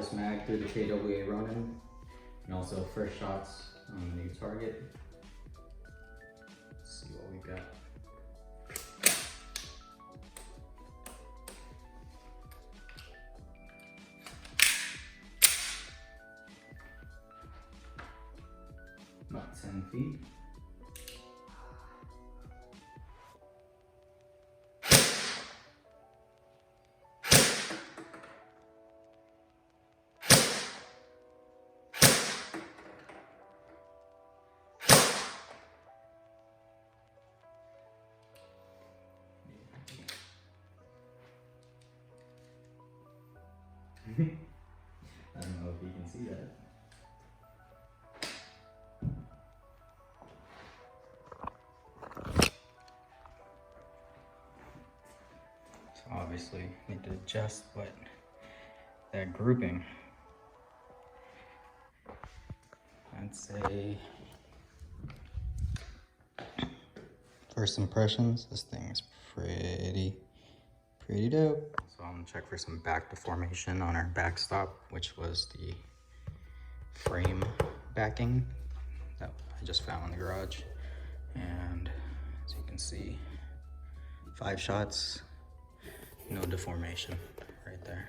first mag through the KWA Ronin, and also first shots on the new target. Let's see what we got. About 10 feet. I don't know if you can see that. So obviously need to adjust, but that grouping, I'd say first impressions, this thing is pretty dope. So I'm gonna check for some back deformation on our backstop, which was the frame backing that I just found in the garage. And as you can see, 5 shots, no deformation right there.